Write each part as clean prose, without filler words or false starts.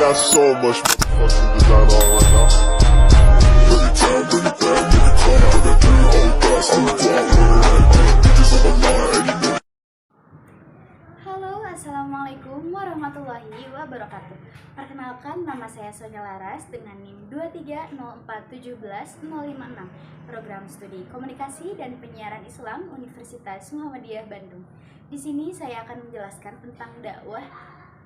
got so much fucking design on right now. Bring it down, bring it down, make it come out. I got 3 old guys, I'm the block with it right now. Bitches on my line, and you know. Halo, assalamualaikum warahmatullahi wabarakatuh. Perkenalkan, nama saya Sonya Laras dengan NIM 230417056, Program Studi Komunikasi dan Penyiaran Islam Universitas Muhammadiyah Bandung. Di sini saya akan menjelaskan tentang dakwah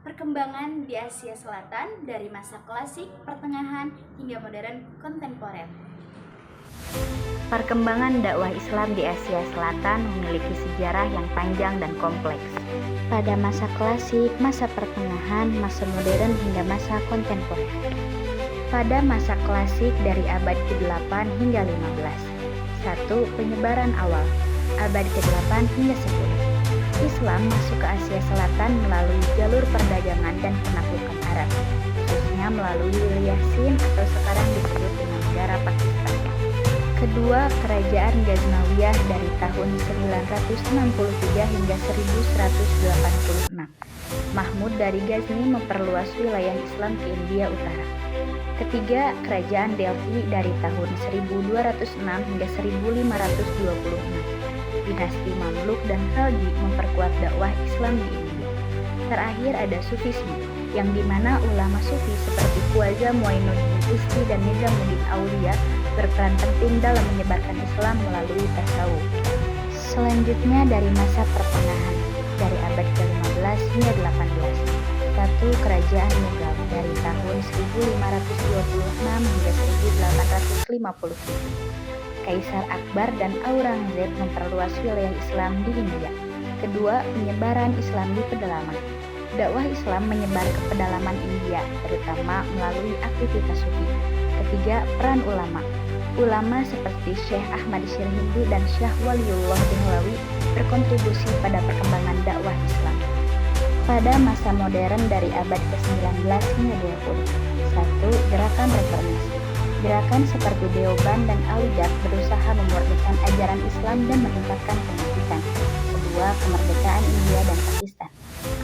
perkembangan di Asia Selatan dari masa klasik, pertengahan, hingga modern kontemporer. Perkembangan dakwah Islam di Asia Selatan memiliki sejarah yang panjang dan kompleks. Pada masa klasik, masa pertengahan, masa modern hingga masa kontemporer. Pada masa klasik dari abad ke-8 hingga 15. 1. Penyebaran awal, abad ke-8 hingga 10. Islam masuk ke Asia Selatan melalui jalur perdagangan dan penaklukan Arab, khususnya melalui wilayah Sind atau sekarang disebut dengan negara Pakistan. Kedua, Kerajaan Ghaznawiyah dari tahun 963 hingga 1186. Mahmud dari Ghazni memperluas wilayah Islam ke India Utara. Ketiga, Kerajaan Delhi dari tahun 1206 hingga 1526. Dinasti Mamluk dan Khalji memperkuat dakwah Islam di India. Terakhir ada Sufisme, yang dimana ulama Sufi seperti Khwaja Muainuddin Chisti dan Nizamuddin Aulia berperan penting dalam menyebarkan Islam melalui tasawuf. Selanjutnya dari masa pertengahan, dari abad ke-15 hingga 18. 1. Kerajaan Mughal dari tahun 1526 hingga 1857. Kaisar Akbar dan Aurangzeb memperluas wilayah Islam di India. Kedua, penyebaran Islam di pedalaman. Dakwah Islam menyebar ke pedalaman India, terutama melalui aktivitas sufi. Ketiga, peran ulama. Ulama seperti Syekh Ahmad Syirhindi dan Syekh Waliullah Dehlawi berkontribusi pada perkembangan dakwah Islam. Pada masa modern dari abad ke-19 hingga 20. 1. Gerakan reformasi. Gerakan seperti Deoban dan Aligarh berusaha memurnikan ajaran Islam dan meningkatkan pendidikan. Kedua, kemerdekaan India dan Pakistan.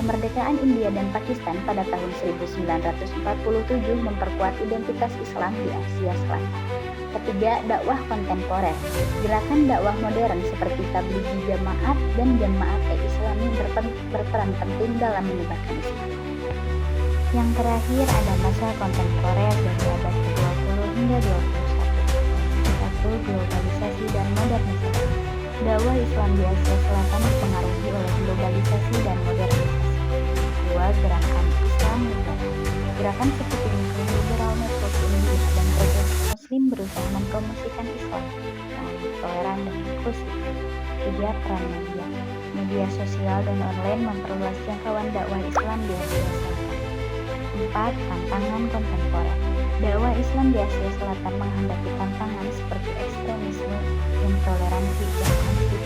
Kemerdekaan India dan Pakistan pada tahun 1947 memperkuat identitas Islam di Asia Selatan. Ketiga, dakwah kontemporer. Gerakan dakwah modern seperti Tablighi Jamaat dan Jamaat Islami berperan penting dalam menyebarkan Islam. Yang terakhir ada masa kontemporer dari abad ke-20 hingga 21. 1. Globalisasi dan modernisasi. Dakwah Islam di Asia Selatan dipengaruhi oleh globalisasi dan modernisasi. 2. Gerakan Islam liberal. Gerakan seperti Muslim Liberal Network India dan Progressive Muslim berusaha mempromosikan Islam yang lebih toleran dan inklusif. 3. Peran media. Media sosial dan online memperluas jangkauan dakwah Islam di Asia Selatan. 4. Tantangan kontemporer. Dakwah Islam di Asia Selatan menghadapi tantangan seperti ekstremisme, intoleransi, dan konflik.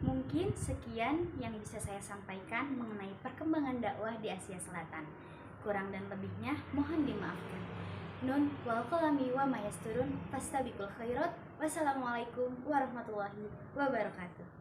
Mungkin sekian yang bisa saya sampaikan mengenai perkembangan dakwah di Asia Selatan. Kurang dan lebihnya mohon dimaafkan. Nun wal qalami wa mayasturun fastabiqul khairat. Wassalamualaikum warahmatullahi wabarakatuh.